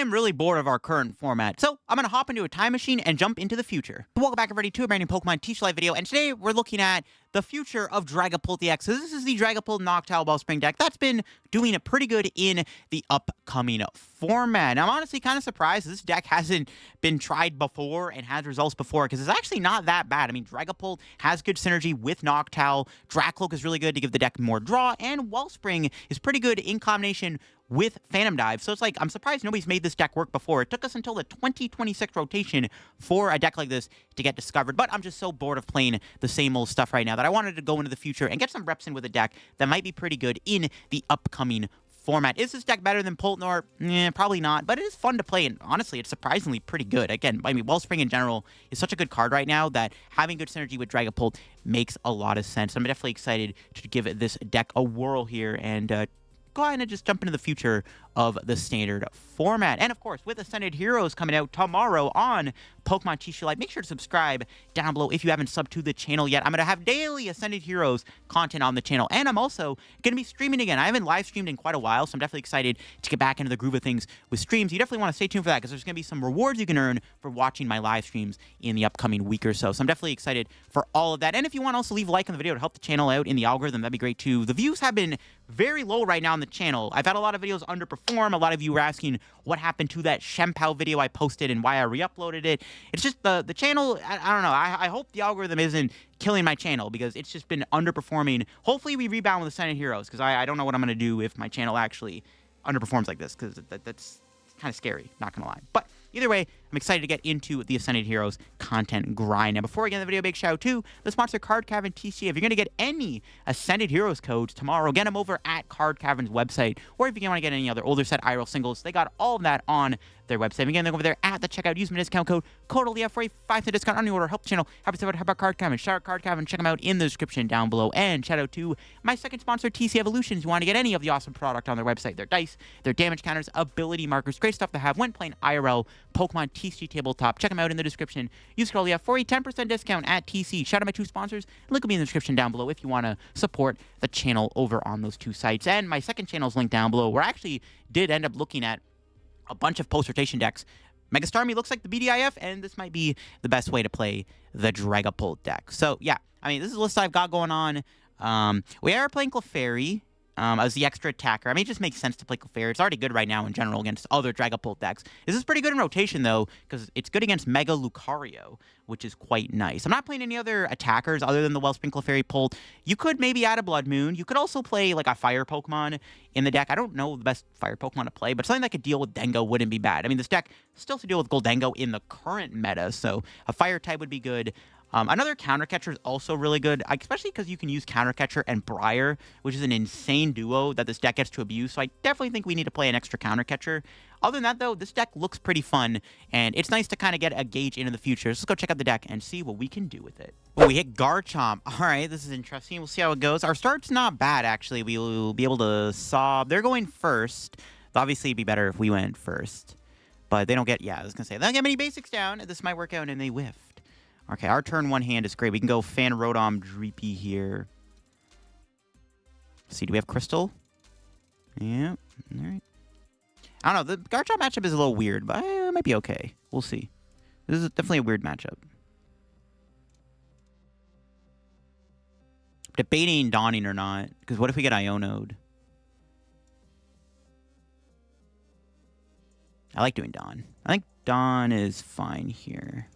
I'm really bored of our current format, so I'm gonna hop into a time machine and jump into the future. Welcome back everybody to a brand new Pokemon TCG Live video, and today we're looking at the future of Dragapult EX. So this is the Dragapult Noctowl Wellspring deck that's been doing it pretty good in the upcoming format. Now, I'm honestly kind of surprised this deck hasn't been tried before and has results before, because it's actually not that bad. I mean, Dragapult has good synergy with Noctowl, Drakloak is really good to give the deck more draw, and Wellspring is pretty good in combination with Phantom Dive. So it's like, I'm surprised nobody's made this deck work before. It took us until the 2026 rotation for a deck like this to get discovered, but I'm just so bored of playing the same old stuff right now that I wanted to go into the future and get some reps in with a deck that might be pretty good in the upcoming format. Is this deck better than Poltnor? Probably not, but it is fun to play, and honestly, it's surprisingly pretty good. Again, I mean, Wellspring in general is such a good card right now that having good synergy with Dragapult makes a lot of sense. I'm definitely excited to give this deck a whirl here and go ahead and just jump into the future of the standard format. And of course, with Ascended Heroes coming out tomorrow on Pokemon TCG Live, make sure to subscribe down below if you haven't subbed to the channel yet. I'm going to have daily Ascended Heroes content on the channel, and I'm also going to be streaming again. I haven't live streamed in quite a while, so I'm definitely excited to get back into the groove of things with streams. You definitely want to stay tuned for that, because there's going to be some rewards you can earn for watching my live streams in the upcoming week or so. So I'm definitely excited for all of that. And if you want to also leave a like on the video to help the channel out in the algorithm, that'd be great too. The views have been very low right now on the channel. I've had a lot of videos underperform. A lot of you were asking what happened to that Shempow video I posted and why I re-uploaded it. It's just the channel, I don't know. I hope the algorithm isn't killing my channel, because it's just been underperforming. Hopefully we rebound with Ascended Heroes, because I don't know what I'm going to do if my channel actually underperforms like this, because that's kind of scary, not going to lie. But either way, I'm excited to get into the Ascended Heroes content grind. Now, before we get into the video, big shout out to the sponsor, Card Cavern TCG. If you're going to get any Ascended Heroes codes tomorrow, get them over at Card Cavern's website. Or if you want to get any other older set IRL singles, they got all of that on their website. Again, they're over there at the checkout. Use my discount code CODELIF for a 5% discount on your order. Help the channel. Happy to about Card Cavern. Shout out Card Cavern. Check them out in the description down below. And shout out to my second sponsor, TC Evolutions. If you want to get any of the awesome product on their website, their dice, their damage counters, ability markers, great stuff to have when playing IRL Pokemon TCG Tabletop. Check them out in the description. Use CODELIF for a 10% discount at TC. Shout out my two sponsors. Link will be in the description down below if you want to support the channel over on those two sites. And my second channel is linked down below, where I actually did end up looking at a bunch of post-rotation decks. Mega Starmie looks like the BDIF, and this might be the best way to play the Dragapult deck. So, yeah, I mean, this is the list I've got going on. We are playing Clefairy as the extra attacker. I mean, it just makes sense to play Clefairy. It's already good right now in general against other Dragapult decks. This is pretty good in rotation, though, because it's good against Mega Lucario, which is quite nice. I'm not playing any other attackers other than the Wellspring Clefairy Pult. You could maybe add a Blood Moon. You could also play, like, a Fire Pokemon in the deck. I don't know the best Fire Pokemon to play, but something that could deal with Dengo wouldn't be bad. I mean, this deck still has to deal with Goldengo in the current meta, so a Fire type would be good. Another Counter Catcher is also really good, especially because you can use Counter Catcher and Briar, which is an insane duo that this deck gets to abuse, so I definitely think we need to play an extra Counter Catcher. Other than that, though, this deck looks pretty fun, and it's nice to kind of get a gauge into the future. So let's go check out the deck and see what we can do with it. Oh, we hit Garchomp. All right, this is interesting. We'll see how it goes. Our start's not bad, actually. We will be able to sob. They're going first. Obviously, it'd be better if we went first, but they don't get, yeah, I was going to say, they don't get many basics down. This might work out, and they whiffed. Okay, our turn one hand is great. We can go Fan Rotom Dreepy here. Let's see, do we have Crystal? Yeah, all right. I don't know, the Garchomp matchup is a little weird, but it might be okay. We'll see. This is definitely a weird matchup. Debating Dawning or not, because what if we get Iono'd? I like doing Dawn. I think Dawn is fine here.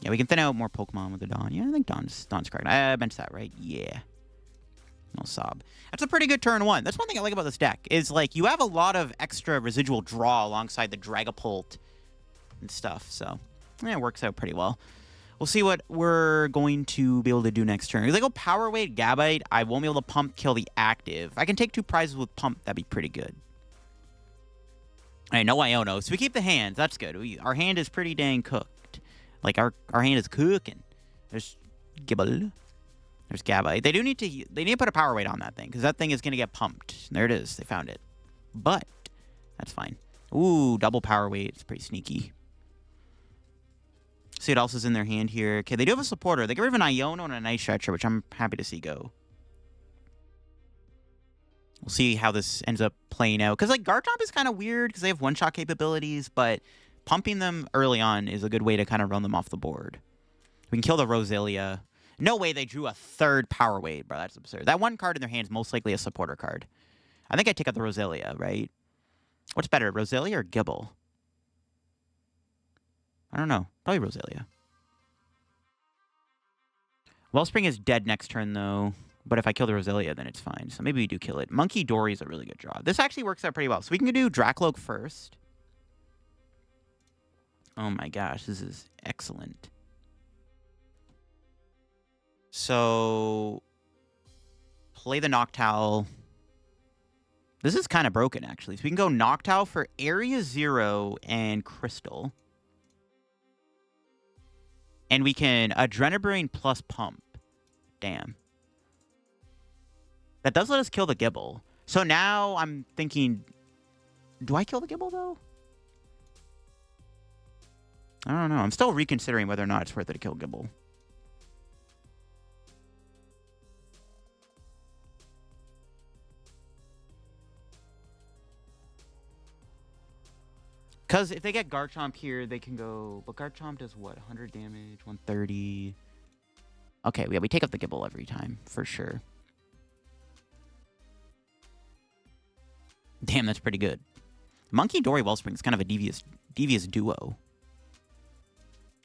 Yeah, we can thin out more Pokemon with the Dawn. Yeah, I think Dawn's correct. I bench that, right? Yeah. No sob. That's a pretty good turn one. That's one thing I like about this deck, is like you have a lot of extra residual draw alongside the Dragapult and stuff. So, yeah, it works out pretty well. We'll see what we're going to be able to do next turn. If they go Power Weight, Gabite, I won't be able to pump kill the active. I can take 2 prizes with pump. That'd be pretty good. All right, no Iono. So we keep the hands. That's good. Our hand is pretty dang cooked. Like, our hand is cooking. There's Gibble. There's Gabite. They need to put a Power Weight on that thing, because that thing is going to get pumped. There it is. They found it. But that's fine. Ooh, double Power Weight. It's pretty sneaky. See what else is in their hand here. Okay, they do have a supporter. They get rid of an Iono and a Night Stretcher, which I'm happy to see go. We'll see how this ends up playing out. Because, like, Garchomp is kind of weird because they have one-shot capabilities, but pumping them early on is a good way to kind of run them off the board. We can kill the Roselia. No way they drew a third Power Wave, bro. That's absurd. That one card in their hand is most likely a supporter card. I think I take out the Roselia, right? What's better, Roselia or Gibble? I don't know. Probably Roselia. Wellspring is dead next turn, though. But if I kill the Roselia, then it's fine. So maybe we do kill it. Munkidori is a really good draw. This actually works out pretty well. So we can do Drakloak first. Oh my gosh, this is excellent. So play the Noctowl. This is kind of broken, actually. So we can go Noctowl for Area 0 and Crystal. And we can Adrenabrain plus Pump. Damn. That does let us kill the Gibble. So now I'm thinking, do I kill the Gibble, though? I don't know. I'm still reconsidering whether or not it's worth it to kill Gibble. Because if they get Garchomp here, they can go... But Garchomp does what? 100 damage, 130... Okay, yeah, we take up the Gibble every time, for sure. Damn, that's pretty good. Munkidori Wellspring is kind of a devious duo.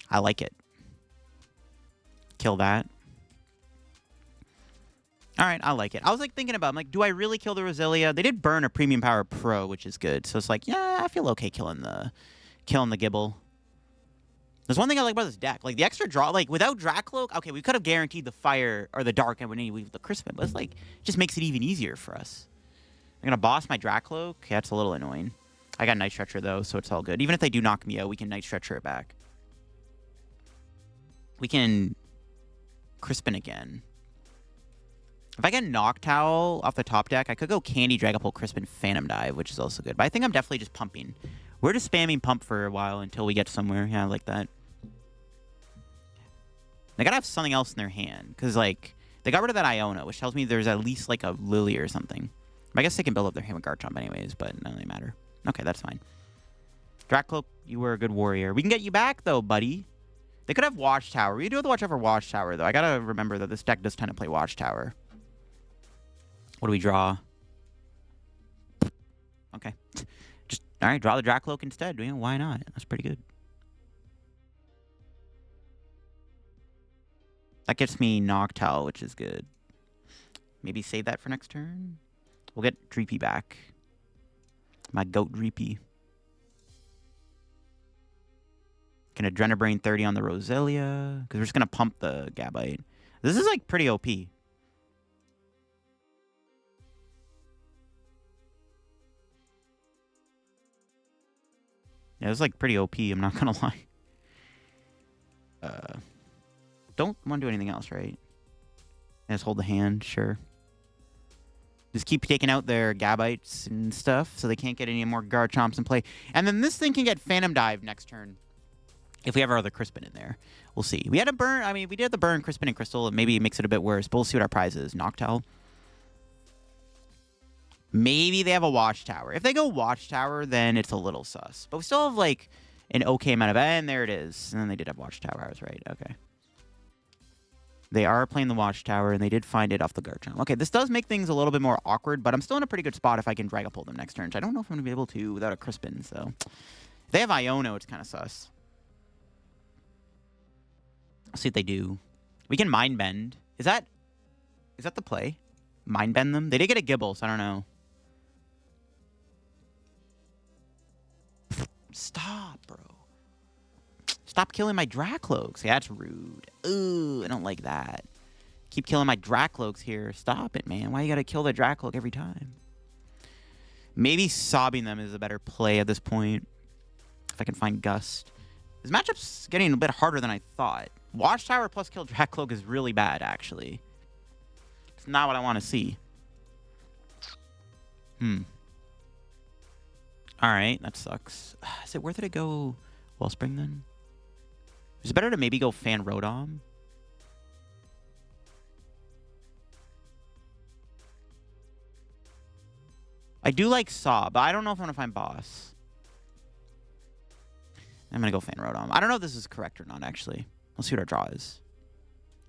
I like it. Kill that. Alright, I like it. I was like thinking about, I'm like, do I really kill the Roselia? They did burn a Premium Power Pro, which is good. So it's like, yeah, I feel okay killing the Gibble. There's one thing I like about this deck. Like, the extra draw, like, without Drakloak, okay, we could have guaranteed the fire or the dark and with the Crispin, but it's like, it just makes it even easier for us. I'm going to boss my Drakloak. Yeah, that's a little annoying. I got Night Stretcher, though, so it's all good. Even if they do knock me out, we can Night Stretcher it back. We can Crispin again. If I get Noctowl off the top deck, I could go Candy, Dragapult, Crispin, Phantom Dive, which is also good. But I think I'm definitely just pumping. We're just spamming Pump for a while until we get somewhere. Yeah, I like that. They gotta have something else in their hand. Because, like, they got rid of that Iono, which tells me there's at least, like, a Lillie or something. I guess they can build up their hand with Garchomp anyways, but it doesn't really matter. Okay, that's fine. Drakloak, you were a good warrior. We can get you back, though, buddy. They could have Watchtower. We do have to watch out for Watchtower, though. I gotta remember that this deck does tend to play Watchtower. What do we draw? Okay. Just, alright, draw the Drakloak instead. You know, why not? That's pretty good. That gets me Noctowl, which is good. Maybe save that for next turn? We'll get Dreepy back. My goat Dreepy. Can Adrenabrain 30 on the Roselia. Because we're just going to pump the Gabite. This is like pretty OP. Yeah, this is like pretty OP, I'm not going to lie. Don't want to do anything else, right? Just hold the hand, sure. Just keep taking out their Gabites and stuff so they can't get any more Garchomps in play. And then this thing can get Phantom Dive next turn. If we have our other Crispin in there. We'll see. We had a burn. I mean, we did the burn Crispin and Crystal. Maybe it makes it a bit worse. But we'll see what our prize is. Noctowl. Maybe they have a Watchtower. If they go Watchtower, then it's a little sus. But we still have, like, an okay amount of... And there it is. And then they did have Watchtower. I was right. Okay. They are playing the Watchtower, and they did find it off the Garchomp. Okay, this does make things a little bit more awkward, but I'm still in a pretty good spot if I can Dragapult them next turn. Which I don't know if I'm going to be able to without a Crispin, so... If they have Iono, it's kind of sus. Let's see what they do. We can Mind Bend. Is that the play? Mind Bend them? They did get a Gibble, so I don't know. Stop, bro. Stop killing my Drakloaks. Yeah, that's rude. Ooh, I don't like that. Keep killing my Drakloaks here. Stop it, man. Why you gotta kill the Drakloak every time? Maybe sobbing them is a better play at this point. If I can find Gust. This matchup's getting a bit harder than I thought. Watchtower plus kill Drakloak is really bad, actually. It's not what I want to see. Alright, that sucks. Is it worth it to go Wellspring then? Is it better to maybe go Fan Rotom? I do like Saw, but I don't know if I'm going to find Boss. I'm going to go Fan Rotom. I don't know if this is correct or not, actually. Let's see what our draw is.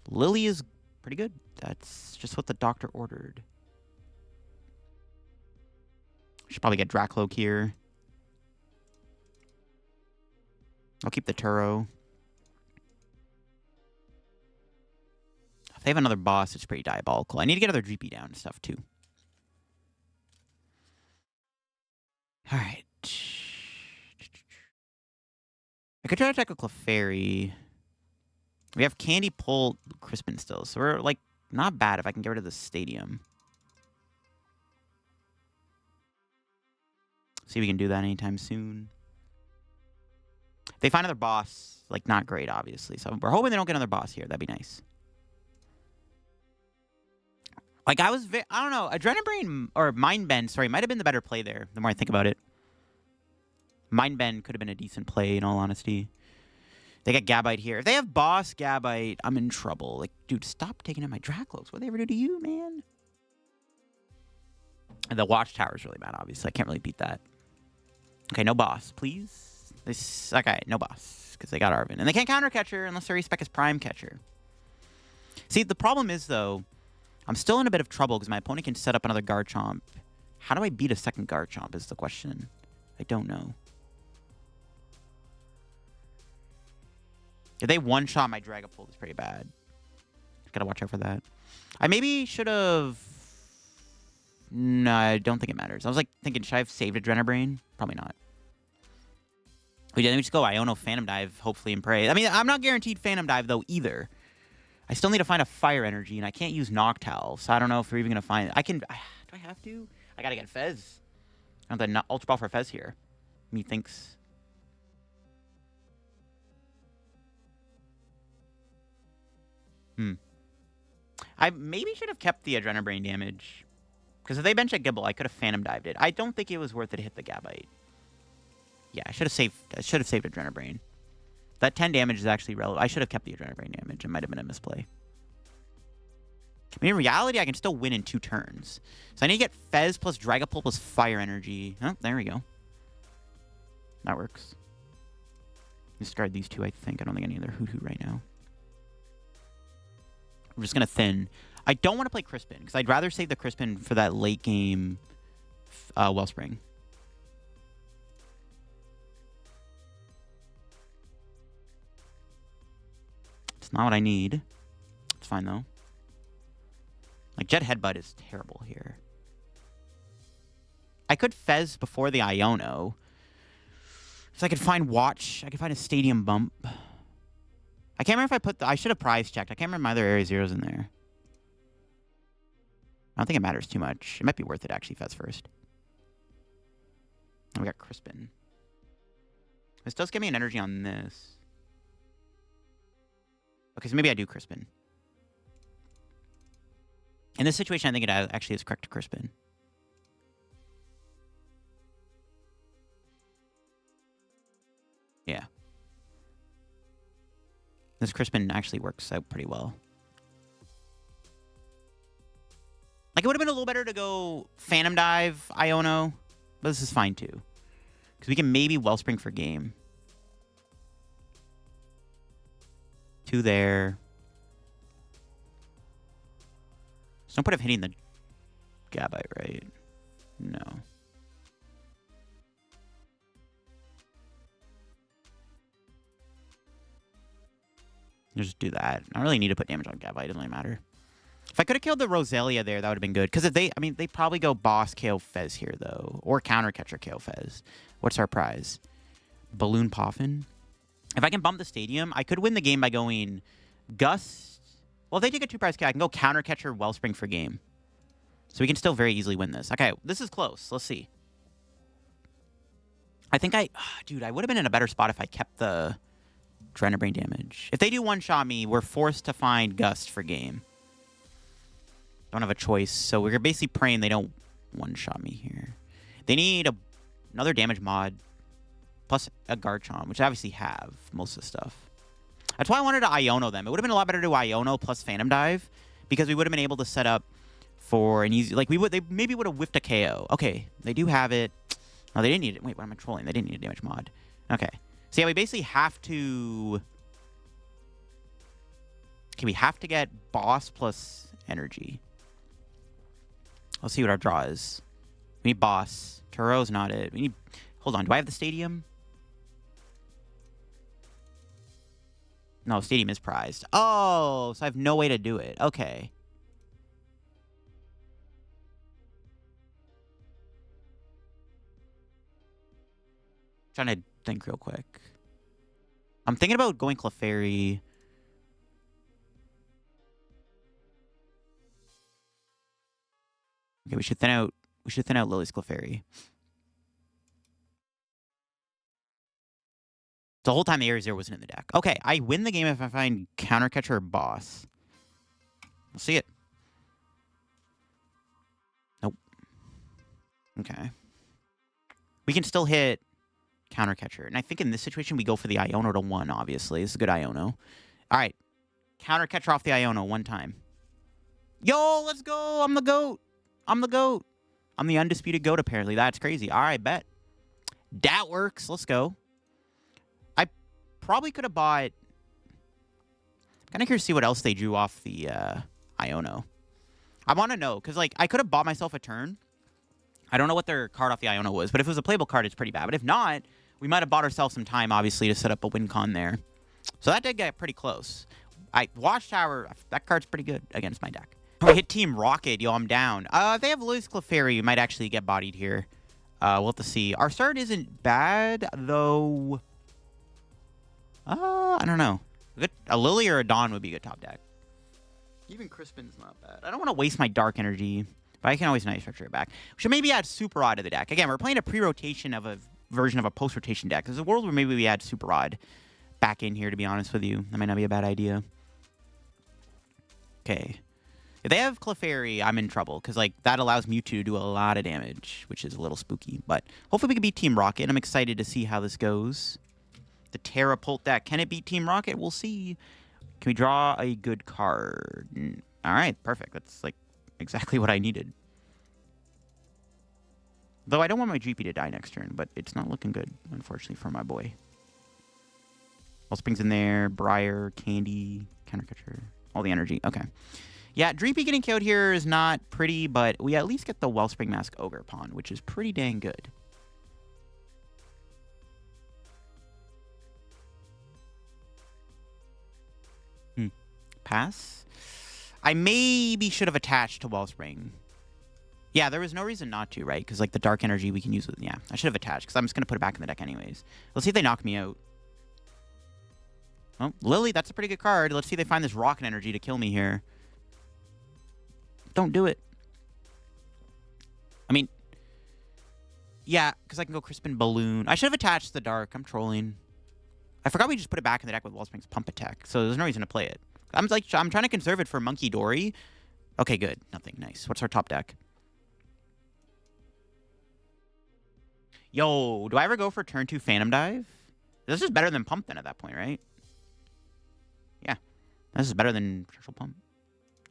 Lillie is pretty good. That's just what the doctor ordered. Should probably get Drakloak here. I'll keep the Turo. If they have another boss, it's pretty diabolical. I need to get other Dreepy down and stuff, too. All right. I could try to attack a Clefairy. We have Candy Pull Crispin still, so we're, like, not bad if I can get rid of the stadium. See if we can do that anytime soon. If they find another boss, like, not great, obviously. So we're hoping they don't get another boss here. That'd be nice. Like, I don't know. Adrenaline Brain, or Mind Bend, sorry, might have been the better play there, the more I think about it. Mind Bend could have been a decent play, in all honesty. They got Gabite here. If they have Boss Gabite, I'm in trouble. Like, dude, stop taking out my Drakloaks. What did they ever do to you, man? And the Watchtower is really bad, obviously. I can't really beat that. Okay, no boss, please. Okay, no boss, because they got Arven. And they can't counter catcher unless they respec his prime catcher. See, the problem is, though, I'm still in a bit of trouble because my opponent can set up another Garchomp. How do I beat a second Garchomp is the question. I don't know. If they one-shot my Dragapult, it's pretty bad. Gotta watch out for that. I maybe should have... No, I don't think it matters. I was like thinking, should I have saved Adrenaline Brain? Probably not. We didn't just go Iono Phantom Dive, hopefully, and pray. I mean, I'm not guaranteed Phantom Dive, though, either. I still need to find a Fire Energy, and I can't use Noctowl, so I don't know if we're even going to find it. I can... Do I have to? I gotta get Fez. I don't have the Ultra Ball for Fez here. Methinks... I maybe should have kept the Adrenaline Brain damage. Because if they bench a Gibble, I could have Phantom Dived it. I don't think it was worth it to hit the Gabite. Yeah, I should have saved Adrenaline Brain. That 10 damage is actually relevant. I should have kept the Adrenaline Brain damage. It might have been a misplay. I mean, in reality, I can still win in 2 turns. So I need to get Fez plus Dragapult plus Fire Energy. Oh, there we go. That works. Discard these 2, I think. I don't think I need their Hoothoot right now. I'm just going to thin. I don't want to play Crispin, because I'd rather save the Crispin for that late game Wellspring. It's not what I need. It's fine, though. Like, Jet Headbutt is terrible here. I could Fez before the Iono. So I could find Watch. I could find a Stadium Bump. I can't remember if I put the... I should have prize checked. I can't remember my other Area Zeros in there. I don't think it matters too much. It might be worth it, actually, Fez first. And we got Crispin. This does give me an energy on this. Okay, so maybe I do Crispin. In this situation, I think it actually is correct to Crispin. Yeah. This Crispin actually works out pretty well. Like, it would have been a little better to go Phantom Dive, Iono. But this is fine, too. Because we can maybe Wellspring for game. 2 there. There's no point of hitting the Gabite, right? No. Just do that. I don't really need to put damage on Gabite. It doesn't really matter. If I could have killed the Roselia there, that would have been good. Because if they... I mean, they probably go Boss KO Fez here, though. Or Counter Catcher KO Fez. What's our prize? Balloon Poffin? If I can bump the Stadium, I could win the game by going Gust. Well, if they take a 2-prize KO, I can go Counter Catcher Wellspring for game. So we can still very easily win this. Okay, this is close. Let's see. I think dude, I would have been in a better spot if I kept the Adrenaline Brain damage. If they do one-shot me, we're forced to find Gust for game. Don't have a choice, so we're basically praying they don't one-shot me here. They need another damage mod, plus a Garchomp, which I obviously have most of the stuff. That's why I wanted to Iono them. It would have been a lot better to Iono plus Phantom Dive, because we would have been able to set up for an easy... Like, they maybe would have whiffed a KO. Okay, they do have it. No, they didn't need it. Wait, what am I trolling? They didn't need a damage mod. Okay. So, yeah, we basically have to... Okay, we have to get boss plus energy. Let's see what our draw is. We need boss. Turo's not it. We need... Hold on. Do I have the stadium? No, stadium is prized. Oh, so I have no way to do it. Okay. Trying to think real quick. I'm thinking about going Clefairy. Okay, we should thin out Lillie's Clefairy. The whole time the Air Zero wasn't in the deck. Okay, I win the game if I find Counter Catcher or Boss. We'll see it. Nope. Okay. We can still hit Counter Catcher. And I think in this situation, we go for the Iono to 1, obviously. This is a good Iono. All right. Counter Catcher off the Iono one time. Yo, let's go. I'm the GOAT. I'm the GOAT. I'm the undisputed GOAT, apparently. That's crazy. All right, bet. That works. Let's go. I probably could have bought... I'm kind of curious to see what else they drew off the Iono. I want to know, because, like, I could have bought myself a turn. I don't know what their card off the Iono was, but if it was a playable card, it's pretty bad. But if not, we might have bought ourselves some time, obviously, to set up a win con there. So that did get pretty close. Watchtower, that card's pretty good against my deck. We hit Team Rocket. Yo, I'm down. If they have Lillie's Clefairy, we might actually get bodied here. We'll have to see. Our start isn't bad, though. I don't know. A Lillie or a Dawn would be a good top deck. Even Crispin's not bad. I don't want to waste my dark energy, but I can always Night Stretcher it back. We should maybe add Super Rod to the deck. Again, we're playing a pre-rotation of a version of a post-rotation deck. There's a world where maybe we add Super Rod back in here, to be honest with you. That might not be a bad idea. Okay. If they have Clefairy, I'm in trouble, because like that allows Mewtwo to do a lot of damage, which is a little spooky. But hopefully we can beat Team Rocket. I'm excited to see how this goes. The Dragapult deck. Can it beat Team Rocket? We'll see. Can we draw a good card? All right, perfect. That's like exactly what I needed. Though I don't want my Dreepy to die next turn, but it's not looking good, unfortunately, for my boy. Wellspring's in there. Briar, Candy, Countercatcher. All the energy. Okay. Yeah, Dreepy getting killed here is not pretty, but we at least get the Wellspring Mask Ogerpon, which is pretty dang good. Pass? I maybe should have attached to Wellspring. Yeah, there was no reason not to, right? Because, like, the dark energy we can use with... Yeah, I should have attached, because I'm just going to put it back in the deck anyways. Let's see if they knock me out. Oh, Lillie, that's a pretty good card. Let's see if they find this rocket energy to kill me here. Don't do it. I mean... Yeah, because I can go Crispin Balloon. I should have attached the dark. I'm trolling. I forgot we just put it back in the deck with Wellspring's Pump Attack, so there's no reason to play it. I'm trying to conserve it for Munkidori. Okay, good. Nothing. Nice. What's our top deck? Yo, do I ever go for turn 2 Phantom Dive? This is better than Pump then at that point, right? Yeah. This is better than Treasure Pump.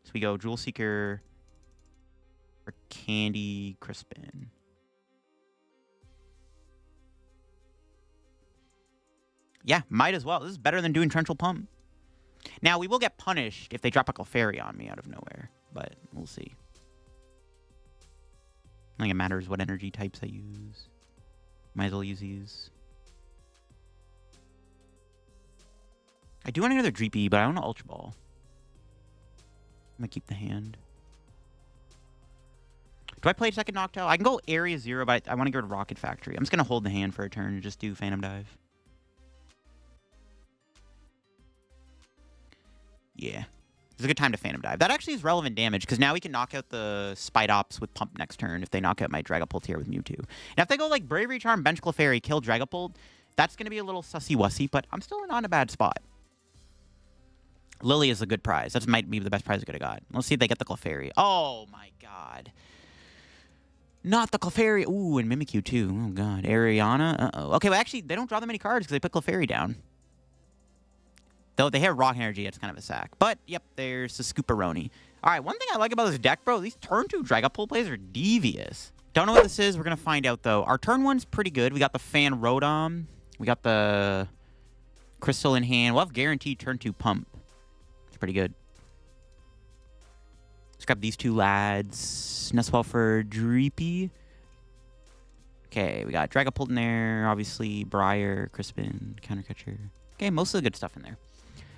So we go Jewel Seeker or Candy Crispin. Yeah, might as well. This is better than doing Torrential Pump. Now, we will get punished if they drop a Clefairy on me out of nowhere, but we'll see. I think it matters what energy types I use. Might as well use these. I do want another Dreepy, but I want an Ultra Ball. I'm going to keep the hand. Do I play second Noctowl? I can go Area 0, but I want to go to Rocket Factory. I'm just going to hold the hand for a turn and just do Phantom Dive. Yeah. It's a good time to Phantom Dive. That actually is relevant damage, because now we can knock out the Spidops with Pump next turn if they knock out my Dragapult here with Mewtwo. Now, if they go like Bravery Charm, Bench Clefairy, kill Dragapult, that's going to be a little sussy-wussy, but I'm still not in a bad spot. Lillie is a good prize. That might be the best prize I could have got. Let's see if they get the Clefairy. Oh, my God. Not the Clefairy. Ooh, and Mimikyu, too. Oh, God. Ariana. Uh-oh. Okay, well, actually, they don't draw that many cards because they put Clefairy down. Though they have Rock Energy, it's kind of a sack. But, yep, there's the Scooperoni. All right, one thing I like about this deck, bro, these turn 2 Dragapult plays are devious. Don't know what this is. We're going to find out, though. Our turn 1's pretty good. We got the Fan Rotom. We got the Crystal in hand. We'll have guaranteed turn 2 Pump. It's pretty good. Let's grab these 2 lads. Nest Ball for Dreepy. Okay, we got Dragapult in there. Obviously, Briar, Crispin, Countercatcher. Okay, most of the good stuff in there.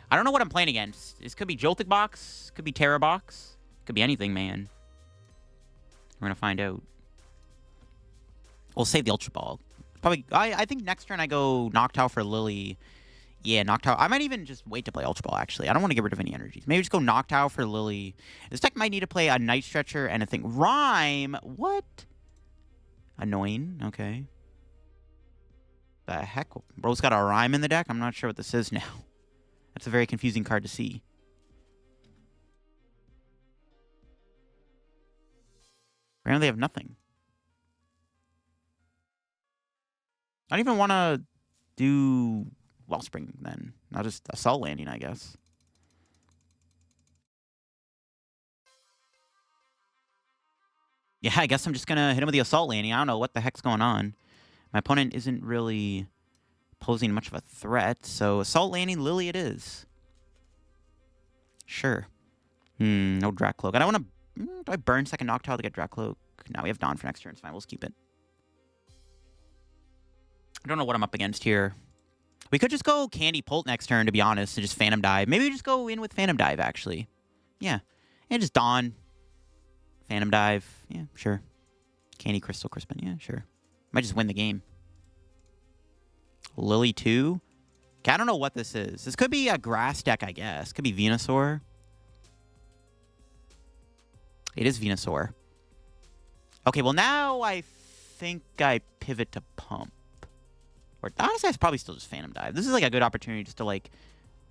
I don't know what I'm playing against. This could be Joltik Box. Could be Terra Box. Could be anything, man. We're going to find out. We'll save the Ultra Ball. Probably. I think next turn I go Noctowl for Lillie. Yeah, Noctowl. I might even just wait to play Ultra Ball, actually. I don't want to get rid of any energies. Maybe just go Noctowl for Lillie. This deck might need to play a Night Stretcher and a thing. Rhyme? What? Annoying. Okay. The heck? Bro's got a Rhyme in the deck? I'm not sure what this is now. That's a very confusing card to see. Apparently they have nothing. I don't even want to do Wellspring then. Not just Assault Landing, I guess. Yeah, I guess I'm just going to hit him with the Assault Landing. I don't know what the heck's going on. My opponent isn't really posing much of a threat, so Assault Landing Lillie it is. Sure. No Drakloak. I don't want to... Do I burn second Noctowl to get Drakloak? No, we have Dawn for next turn. It's fine. We'll just keep it. I don't know what I'm up against here. We could just go Candy Pult next turn, to be honest, and just Phantom Dive. Maybe we just go in with Phantom Dive, actually. Yeah. And just Dawn. Phantom Dive. Yeah, sure. Candy Crystal Crispin. Yeah, sure. Might just win the game. Lillie 2. Okay, I don't know what this is. This could be a grass deck, I guess. Could be Venusaur. It is Venusaur. Okay, well now I think I pivot to Pump. Or honestly, it's probably still just Phantom Dive. This is like a good opportunity just to like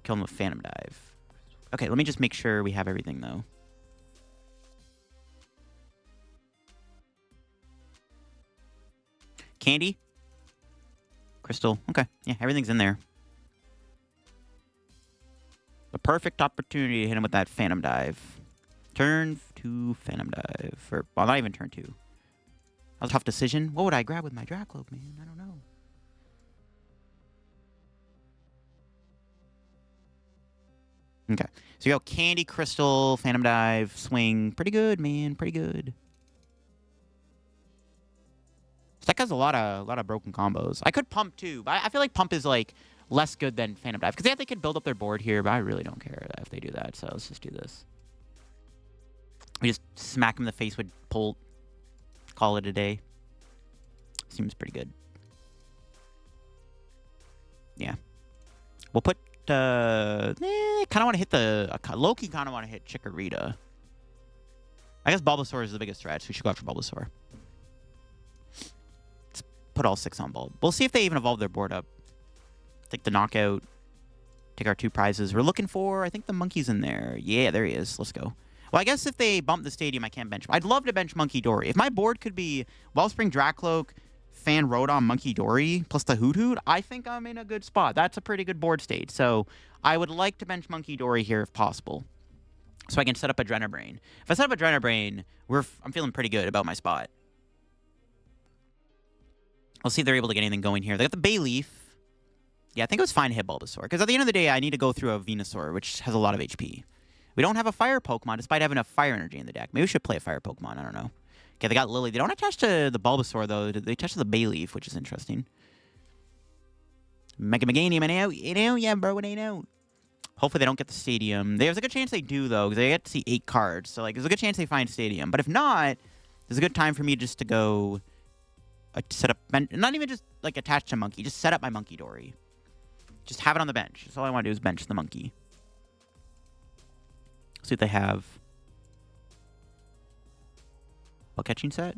kill him with Phantom Dive. Okay, let me just make sure we have everything though. Candy? Crystal. Okay, yeah, everything's in there. The perfect opportunity to hit him with that Phantom Dive. Turn 2 Phantom Dive. Or, well, not even turn 2. That was a tough decision. What would I grab with my Drakloak, man? I don't know. Okay. So you go Candy, Crystal, Phantom Dive, Swing. Pretty good, man. Pretty good. This deck has a lot of broken combos. I could Pump too, but I feel like Pump is like less good than Phantom Dive. Because they could build up their board here, but I really don't care if they do that. So let's just do this. We just smack him in the face with Pult. Call it a day. Seems pretty good. Yeah. We'll put... kind of want to hit the... Loki kind of want to hit Chikorita. I guess Bulbasaur is the biggest threat, so we should go after Bulbasaur. Let's put all 6 on Bulb. We'll see if they even evolve their board up. Take the knockout. Take our 2 prizes. We're looking for... I think the monkey's in there. Yeah, there he is. Let's go. Well, I guess if they bump the stadium, I can't bench him. I'd love to bench Munkidori. If my board could be Wellspring, Drakloak, Fan Rotom, Munkidori, plus the Hoothoot, I think I'm in a good spot. That's a pretty good board state. So I would like to bench Munkidori here if possible. So I can set up Adrenabrain. If I set up Adrenabrain, I'm feeling pretty good about my spot. I'll see if they're able to get anything going here. They got the Bayleaf. Yeah, I think it was fine to hit Bulbasaur. Because at the end of the day, I need to go through a Venusaur, which has a lot of HP. We don't have a fire Pokemon, despite having a fire energy in the deck. Maybe we should play a fire Pokemon. I don't know. Okay, they got Lillie. They don't attach to the Bulbasaur, though. They attach to the Bayleaf, which is interesting. Mega Meganium, it out. It out, yeah, bro. It ain't out. Hopefully they don't get the Stadium. There's a good chance they do, though, because they get to see 8 cards. So, like, there's a good chance they find Stadium. But if not, there's a good time for me just to go set up... Not even just, like, attach to Monkey. Just set up my Munkidori. Just have it on the bench. That's all I want to do is bench the Monkey. See what they have. Ball catching set.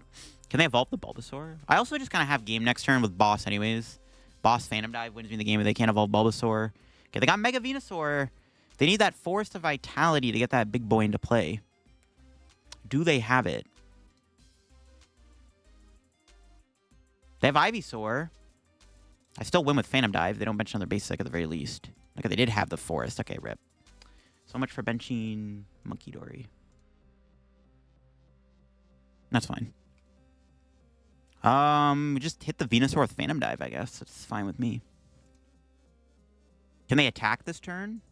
Can they evolve the Bulbasaur? I also just kind of have game next turn with Boss anyways. Boss Phantom Dive wins me the game if they can't evolve Bulbasaur. Okay, they got Mega Venusaur. They need that Forest of Vitality to get that big boy into play. Do they have it? They have Ivysaur. I still win with Phantom Dive. They don't bench another basic at the very least. Okay, they did have the Forest. Okay, rip. So much for benching Munkidori. That's fine. We just hit the Venusaur with Phantom Dive, I guess. That's fine with me. Can they attack this turn?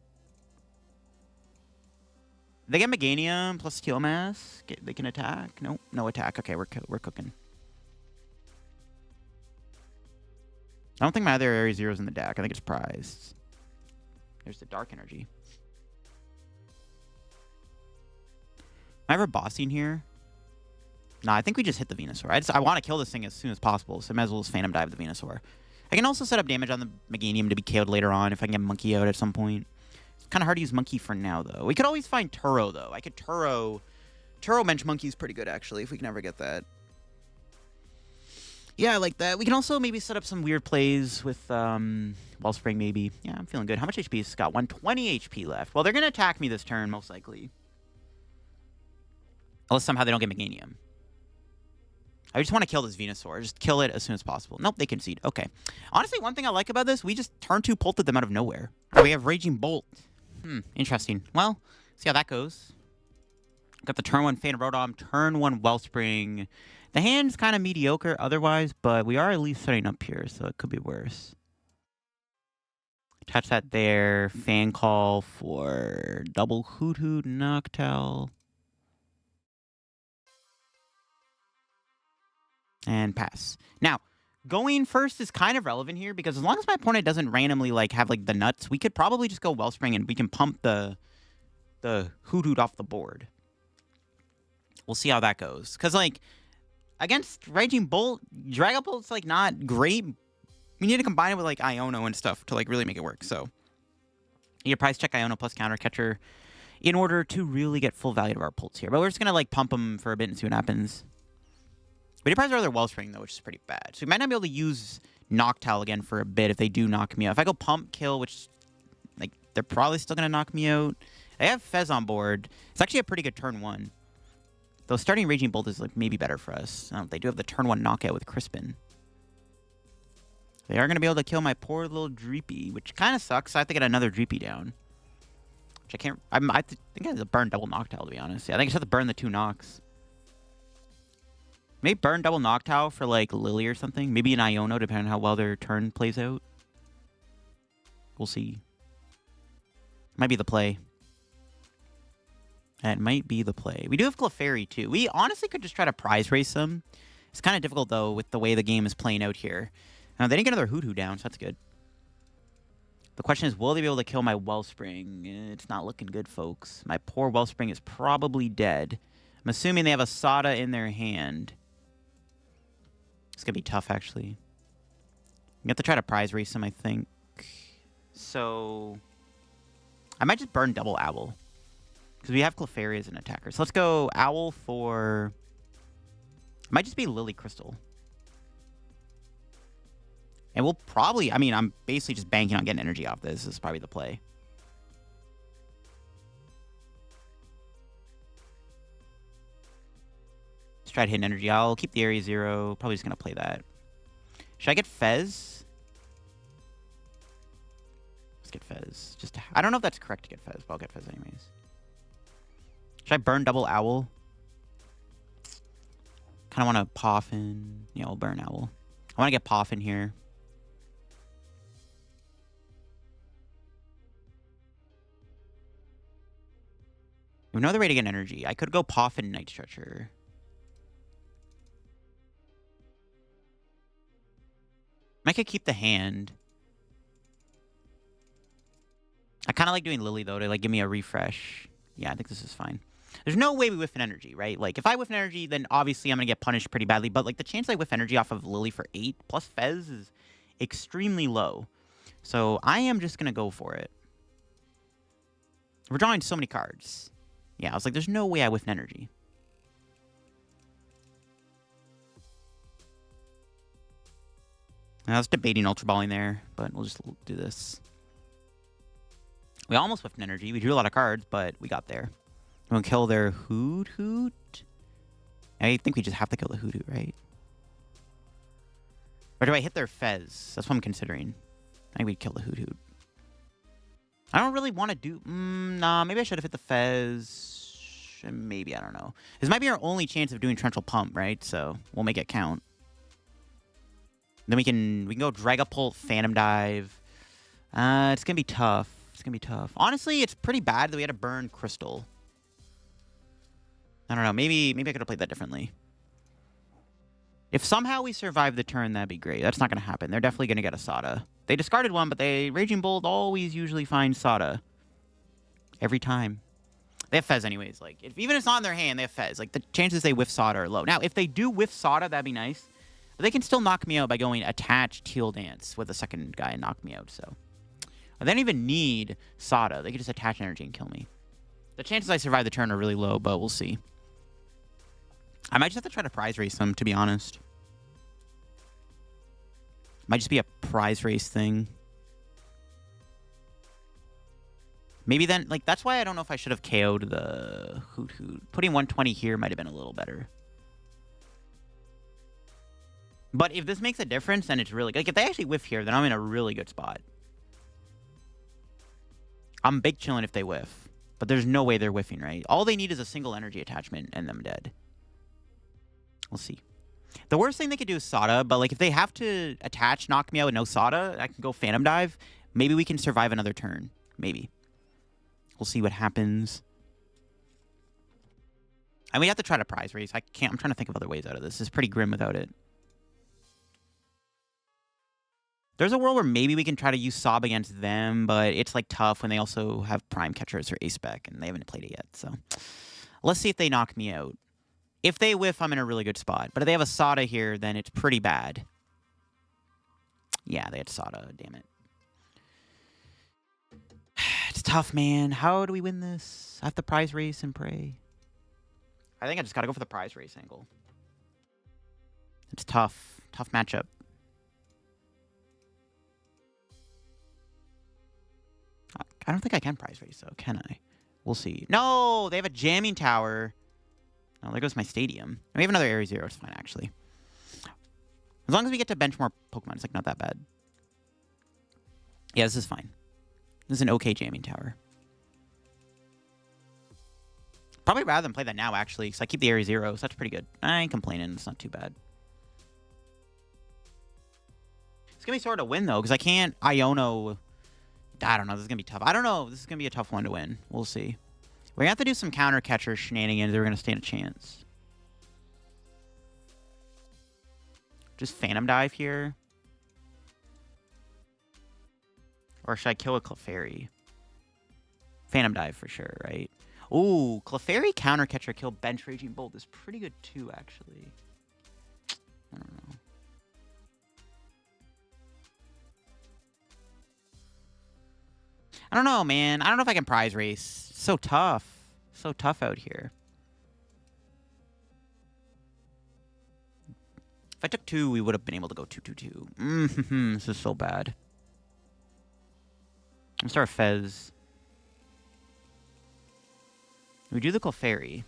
They get Meganium plus Steel Mass. They can attack. Nope, no attack. Okay, we're cooking. I don't think my other Area Zero's in the deck. I think it's prized. There's the Dark Energy. Am I ever bossing here? Nah, I think we just hit the Venusaur. I want to kill this thing as soon as possible, so I might as well just Phantom Dive the Venusaur. I can also set up damage on the Meganium to be KO'd later on if I can get Monkey out at some point. It's kind of hard to use Monkey for now, though. We could always find Turo, though. I could Turo... Turo Mensch Monkey is pretty good, actually, if we can ever get that. Yeah, I like that. We can also maybe set up some weird plays with Wellspring, maybe. Yeah, I'm feeling good. How much HP has Scott? 120 HP left. Well, they're going to attack me this turn, most likely. Unless somehow they don't get Meganium. I just want to kill this Venusaur. Just kill it as soon as possible. Nope, they concede. Okay. Honestly, one thing I like about this, we just turn 2 pulted them out of nowhere. Oh, we have Raging Bolt. Interesting. Well, see how that goes. Got the turn 1 Fan Rotom, turn 1 Wellspring. The hand's kind of mediocre otherwise, but we are at least setting up here, so it could be worse. Touch that there. Fan Call for double Hoothoot Noctowl. And pass. Now, going first is kind of relevant here because as long as my opponent doesn't randomly have the nuts, we could probably just go Wellspring and we can pump the Hoothoot off the board. We'll see how that goes. Because, against Raging Bolt, Dragapult's, not great. We need to combine it with, Iono and stuff to, really make it work. So, you price check Iono plus Counter Catcher in order to really get full value of our pults here. But we're just going to, pump them for a bit and see what happens. We deprive our other Wellspring, though, which is pretty bad. So we might not be able to use Noctowl again for a bit if they do knock me out. If I go Pump, Kill, which, they're probably still going to knock me out. I have Fez on board. It's actually a pretty good turn 1. Though starting Raging Bolt is, maybe better for us. They do have the turn 1 knockout with Crispin. They are going to be able to kill my poor little Dreepy, which kind of sucks. I have to get another Dreepy down. Which I can't... I think I have to burn double Noctowl, to be honest. Yeah, I think I just have to burn the 2 knocks. Maybe burn double Noctowl for, Lillie or something. Maybe an Iono, depending on how well their turn plays out. We'll see. Might be the play. That might be the play. We do have Clefairy, too. We honestly could just try to prize race them. It's kind of difficult, though, with the way the game is playing out here. They didn't get another Hoothoot down, so that's good. The question is, will they be able to kill my Wellspring? It's not looking good, folks. My poor Wellspring is probably dead. I'm assuming they have a Sada in their hand. It's going to be tough, actually. We have to try to prize race him, I think. So, I might just burn double Owl. Because we have Clefairy as an attacker. So let's go Owl for... It might just be Lillie Crystal. And we'll probably... I'm basically just banking on getting energy off this. This is probably the play. Let's try to hit an energy. I'll keep the Area 0. Probably just going to play that. Should I get Fez? Let's get Fez. I don't know if that's correct to get Fez, but I'll get Fez anyways. Should I burn double Owl? Kind of want to Poffin. Yeah, I'll burn Owl. I want to get Poffin here. We have no other way to get energy. I could go Poffin Night Stretcher. I could keep the hand. I kind of like doing Lillie, though, to give me a refresh. Yeah, I think this is fine. There's no way we whiff an energy, right? If I whiff an energy, then obviously I'm going to get punished pretty badly. But, the chance I whiff energy off of Lillie for 8 plus Fez is extremely low. So I am just going to go for it. We're drawing so many cards. Yeah, I was like, there's no way I whiff an energy. I was debating Ultra Balling there, but we'll just do this. We almost whiffed an energy. We drew a lot of cards, but we got there. We'll kill their Hoothoot. I think we just have to kill the Hoothoot, right? Or do I hit their Fez? That's what I'm considering. I think we'd kill the Hoothoot. I don't really want to do... nah, maybe I should have hit the Fez. Maybe, I don't know. This might be our only chance of doing Torrential Pump, right? So we'll make it count. Then we can go Dragapult, Phantom Dive. It's gonna be tough. It's gonna be tough. Honestly, it's pretty bad that we had to burn Crystal. I don't know. Maybe I could have played that differently. If somehow we survive the turn, that'd be great. That's not gonna happen. They're definitely gonna get a Sada. They discarded one, but Raging Bolt always usually finds Sada. Every time. They have Fez anyways. Like, even if it's not in their hand, they have Fez. Like, the chances they whiff Sada are low. Now, if they do whiff Sada, that'd be nice. But they can still knock me out by going attach Teal Dance with the second guy and knock me out, so. They don't even need Sada. They can just attach energy and kill me. The chances I survive the turn are really low, but we'll see. I might just have to try to prize race them, to be honest. Might just be a prize race thing. Maybe then, like, that's why I don't know if I should have KO'd the Hoothoot. Putting 120 here might have been a little better. But if this makes a difference, then it's really... Like, if they actually whiff here, then I'm in a really good spot. I'm big chilling if they whiff. But there's no way they're whiffing, right? All they need is a single energy attachment, and them dead. We'll see. The worst thing they could do is Sada, but, like, if they have to attach, knock me out with no Sada, I can go Phantom Dive. Maybe we can survive another turn. Maybe. We'll see what happens. And we have to try to prize race. I'm trying to think of other ways out of this. It's pretty grim without it. There's a world where maybe we can try to use Sob against them, but it's, like, tough when they also have Prime Catchers or Ace Spec, and they haven't played it yet, so. Let's see if they knock me out. If they whiff, I'm in a really good spot. But if they have a Sada here, then it's pretty bad. Yeah, they had Sada, damn it. It's tough, man. How do we win this? I have to prize race and pray. I think I just gotta go for the prize race angle. It's tough. Tough matchup. I don't think I can prize race, though, can I? We'll see. No! They have a jamming tower. Oh, there goes my stadium. We have another Area 0. It's fine, actually. As long as we get to bench more Pokemon, it's, like, not that bad. Yeah, this is fine. This is an okay jamming tower. Probably rather than play that now, actually, because I keep the Area 0, so that's pretty good. I ain't complaining. It's not too bad. It's going to be sort of a win, though, because I can't Iono... I don't know. This is going to be tough. I don't know. This is going to be a tough one to win. We'll see. We're going to have to do some counter catcher shenanigans. We're going to stand a chance. Just Phantom Dive here. Or should I kill a Clefairy? Phantom Dive for sure, right? Ooh, Clefairy counter catcher kill bench Raging Bolt is pretty good too, actually. I don't know. I don't know, man. I don't know if I can prize race. It's so tough. So tough out here. If I took 2, we would have been able to go 2-2-2. This is so bad. I'm gonna start Fez. We do the Clefairy.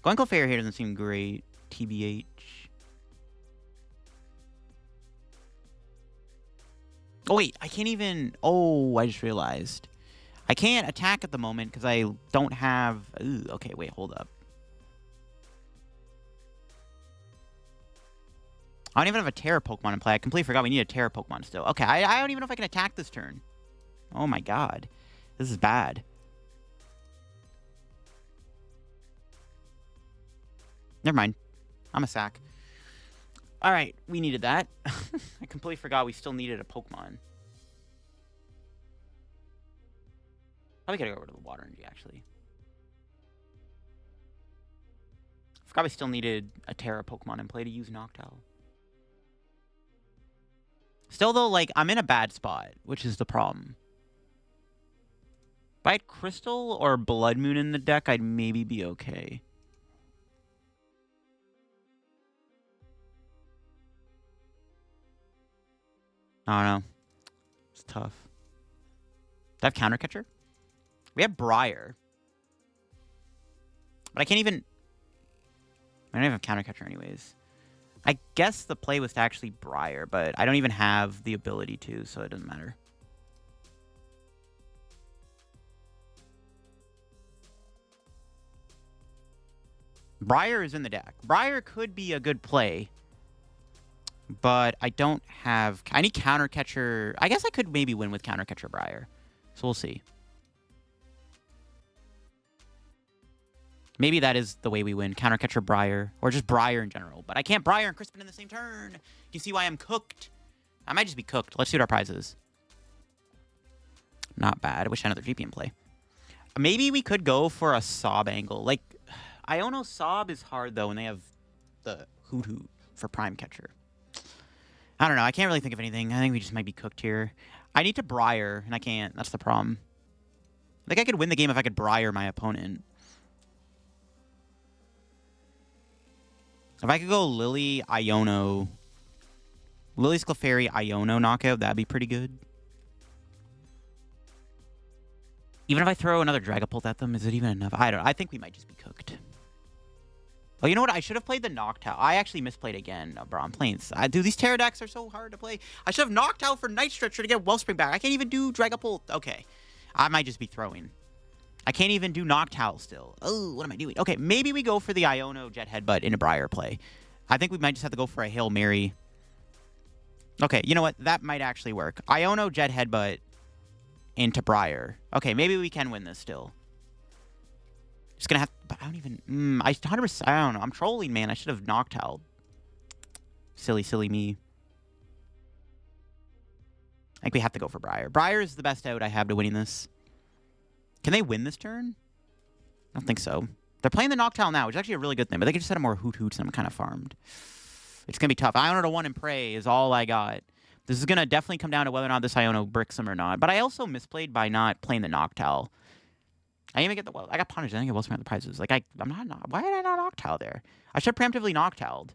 Going Clefairy here doesn't seem great. TBH. Oh, wait. I can't even... Oh, I just realized. I can't attack at the moment because I don't have... Ooh, okay, wait. Hold up. I don't even have a Tera Pokemon in play. I completely forgot we need a Tera Pokemon still. Okay, I don't even know if I can attack this turn. Oh, my God. This is bad. Never mind. I'm a sack. All right, we needed that. I completely forgot we still needed a Pokemon. Probably gotta go over to the Water Energy, actually. Forgot we still needed a Tera Pokemon in play to use Noctowl. Still, though, like, I'm in a bad spot, which is the problem. If I had Crystal or Blood Moon in the deck, I'd maybe be okay. I don't know. It's tough. Do I have Counter Catcher? We have Briar. But I can't even... I don't even have Counter Catcher anyways. I guess the play was to actually Briar, but I don't even have the ability to, so it doesn't matter. Briar is in the deck. Briar could be a good play. But I don't have... I need Counter Catcher. I guess I could maybe win with Counter Catcher Briar. So we'll see. Maybe that is the way we win. Counter Catcher Briar. Or just Briar in general. But I can't Briar and Crispin in the same turn. You see why I'm cooked? I might just be cooked. Let's see what our prize is. Not bad. I wish I had another GP in play. Maybe we could go for a Sob angle. Like, Iono Sob is hard, though, when they have the Hoothoot for Prime Catcher. I don't know. I can't really think of anything. I think we just might be cooked here. I need to Briar, and I can't. That's the problem. I think I could win the game if I could Briar my opponent. If I could go Lillie, Iono... Lillie's Clefairy, Iono knockout, that'd be pretty good. Even if I throw another Dragapult at them, is it even enough? I don't know. I think we might just be cooked. Oh, you know what? I should have played the Noctowl. I actually misplayed again. Oh, bro, I'm playing... Dude, these Tera decks are so hard to play. I should have Noctowl for Night Stretcher to get Wellspring back. I can't even do Dragapult. Okay. I might just be throwing. I can't even do Noctowl still. Oh, what am I doing? Okay, maybe we go for the Iono Jet Headbutt in a Briar play. I think we might just have to go for a Hail Mary. Okay, you know what? That might actually work. Iono Jet Headbutt into Briar. Okay, maybe we can win this still. Just gonna have... But I don't even... I 100%... I don't know. I'm trolling, man. I should have Noctowl. Silly, silly me. I think we have to go for Briar. Briar is the best out I have to winning this. Can they win this turn? I don't think so. They're playing the Noctowl now, which is actually a really good thing. But they can just set more Hoothoots and I'm kind of farmed. It's going to be tough. Iono 1 and PRE is all I got. This is going to definitely come down to whether or not this Iono bricks him or not. But I also misplayed by not playing the Noctowl. I didn't even get the... I got punished. I didn't get Wellspring on the prizes. Like, I'm not... Why did I not Noctowl there? I should have preemptively Noctowled.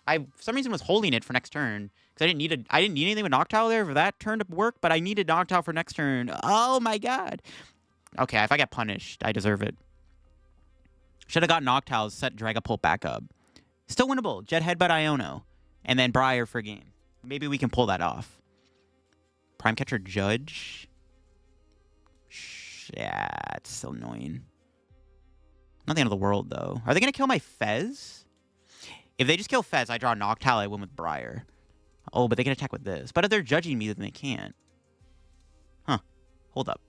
I, for some reason, was holding it for next turn. Because I didn't need anything with Noctowl there for that turn to work. But I needed Noctowl for next turn. Oh, my God. Okay, if I get punished, I deserve it. Should have got Noctowl, set Dragapult back up. Still winnable. Jet Headbutt Iono. And then Briar for game. Maybe we can pull that off. Prime Catcher Judge. Yeah, it's so annoying. Not the end of the world, though. Are they going to kill my Fez? If they just kill Fez, I draw Noctowl, I win with Briar. Oh, but they can attack with this. But if they're judging me, then they can't. Huh. Hold up.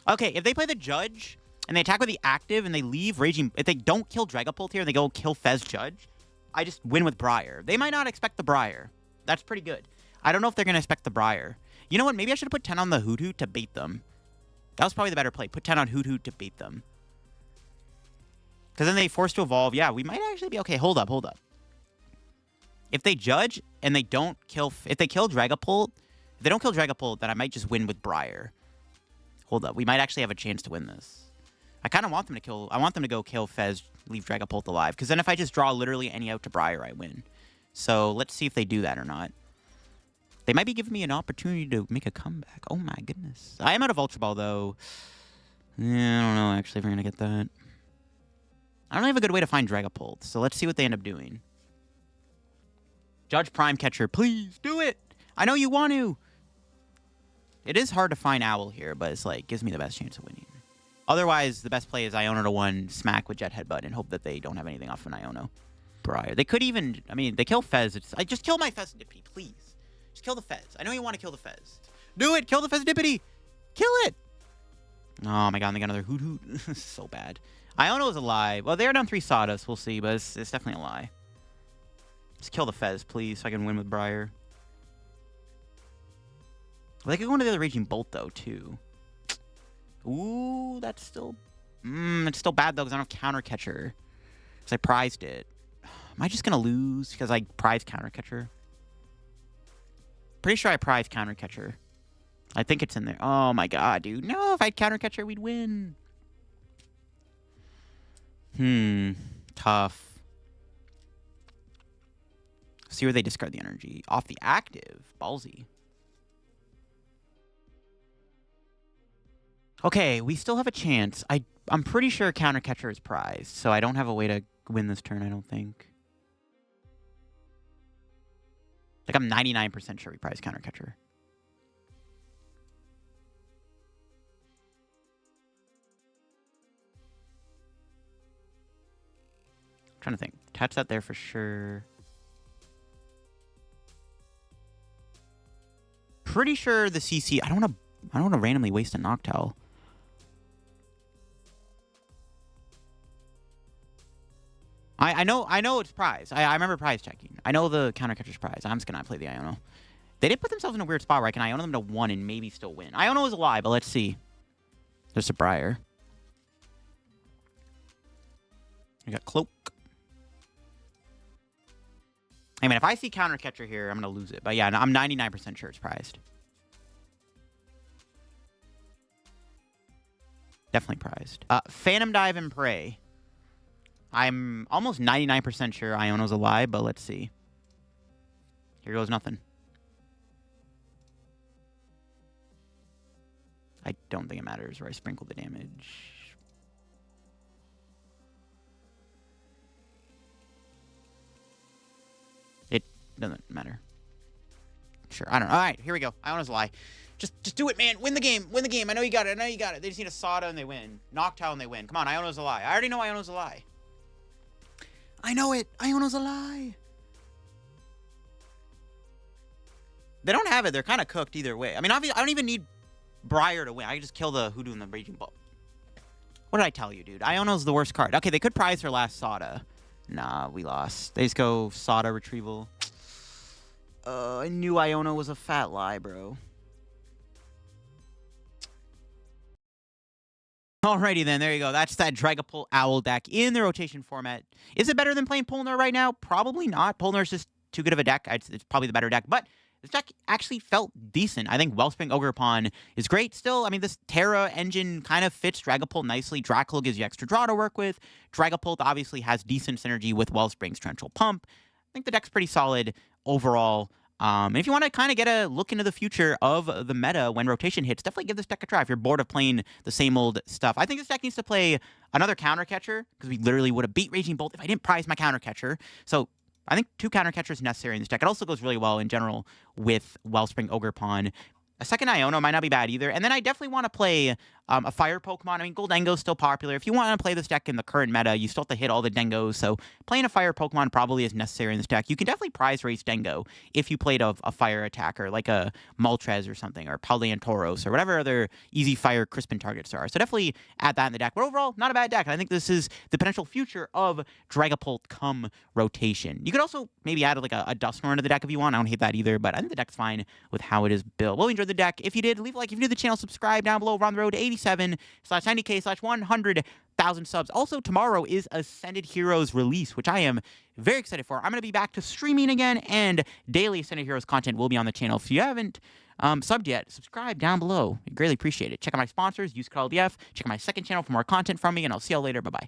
Okay, if they play the Judge, and they attack with the active, and they leave Raging... If they don't kill Dragapult here, and they go kill Fez Judge, I just win with Briar. They might not expect the Briar. That's pretty good. I don't know if they're going to expect the Briar. You know what? Maybe I should have put 10 on the Hoothoot to bait them. That was probably the better play. Put 10 on Hoothoot to bait them. Because then they force to evolve. Yeah, we might actually be... Okay, hold up, hold up. If they judge and they don't kill... If they kill Dragapult... If they don't kill Dragapult, then I might just win with Briar. Hold up. We might actually have a chance to win this. I kind of want them to kill... I want them to go kill Fez, leave Dragapult alive. Because then if I just draw literally any out to Briar, I win. So let's see if they do that or not. They might be giving me an opportunity to make a comeback. Oh my goodness. I am out of Ultra Ball, though. Yeah, I don't know, actually, if we're going to get that. I don't have a good way to find Dragapult, so let's see what they end up doing. Judge Prime Catcher, please, do it! I know you want to! It is hard to find Owl here, but it's like, gives me the best chance of winning. Otherwise, the best play is Iono to 1, smack with Jet Headbutt, and hope that they don't have anything off an Iono. Briar. They could even... I mean, they kill Fez. I just kill my Fezandipiti, please. Just kill the Fez. I know you want to kill the Fez. Do it! Kill the Fezandipiti! Kill it! Oh my God, they got another Hoothoot. So bad. Iono is a lie. Well, they're down 3 Sawdust. We'll see, but it's definitely a lie. Just kill the Fez, please, so I can win with Briar. Well, they could go into the other Raging Bolt, though, too. Ooh, that's still... it's still bad, though, because I don't have Counter Catcher. Because I prized it. Am I just going to lose because I prized Counter Catcher? Pretty sure I prized Counter Catcher. I think it's in there. Oh, my God, dude. No, if I had Counter Catcher, we'd win. Tough. See where they discard the energy. Off the active. Ballsy. Okay, we still have a chance. I'm pretty sure Counter Catcher is prized, so I don't have a way to win this turn, I don't think. Like, I'm 99% sure we prize Counter Catcher. trying to think. Attach that there for sure. Pretty sure the CC. I don't want to randomly waste a Noctowl. I know it's prize. I remember prize checking. I know the counter catcher's prize. I'm just gonna play the Iono. They did put themselves in a weird spot where I can Iono them to 1 and maybe still win. Iono is a lie, but let's see. There's a Briar. I got Cloak. I mean, if I see counter catcher here, I'm gonna lose it. But yeah, I'm 99% sure it's prized. Definitely prized. Phantom Dive and Prey. I'm almost 99% sure Iono's a lie, but let's see. Here goes nothing. I don't think it matters where I sprinkle the damage. It doesn't matter. Sure, I don't know. All right, here we go. Iono's a lie. Just do it, man. Win the game. Win the game. I know you got it. I know you got it. They just need a Sada and they win. Noctowl and they win. Come on, Iono's a lie. I already know Iono's a lie. I know it. Iono's a lie. They don't have it. They're kind of cooked either way. I mean, obviously, I don't even need Briar to win. I can just kill the Hoothoot and the Raging Bull. What did I tell you, dude? Iono's the worst card. Okay, they could prize her last Sada. Nah, we lost. They just go Sada Retrieval. I knew Iono was a fat lie, bro. Alrighty then, there you go. That's that Dragapult Owl deck in the rotation format. Is it better than playing Polnar right now? Probably not. Polnar's just too good of a deck. It's probably the better deck, but this deck actually felt decent. I think Wellspring Ogerpon is great still. I mean, this Tera engine kind of fits Dragapult nicely. Drakloak gives you extra draw to work with. Dragapult obviously has decent synergy with Wellspring's Torrential Pump. I think the deck's pretty solid overall. If you want to kind of get a look into the future of the meta when rotation hits, definitely give this deck a try if you're bored of playing the same old stuff. I think this deck needs to play another counter catcher because we literally would have beat Raging Bolt if I didn't prize my counter catcher. So I think 2 counter catchers necessary in this deck. It also goes really well in general with Wellspring Ogerpon. A second Iono might not be bad either. And then I definitely want to play a fire Pokemon. I mean, Goldengo's still popular. If you want to play this deck in the current meta, you still have to hit all the Dengos. So playing a fire Pokemon probably is necessary in this deck. You can definitely prize race Dengo if you played a fire attacker, like a Moltres or something, or Paldeantoros, or whatever other easy fire Crispin targets there are. So definitely add that in the deck. But overall, not a bad deck. And I think this is the potential future of Dragapult come rotation. You could also maybe add like a Dusknoir into the deck if you want. I don't hate that either, but I think the deck's fine with how it is built. Well, we enjoyed the deck. If you did, leave a like. If you're new to the channel, subscribe down below. We're on the road to 87/90K/100,000 subs. Also, tomorrow is Ascended Heroes release, which I am very excited for. I'm going to be back to streaming again, and daily Ascended Heroes content will be on the channel. If you haven't subbed yet, subscribe down below. I greatly appreciate it. Check out my sponsors. Use code LDF. Check out my second channel for more content from me, and I'll see y'all later. Bye-bye.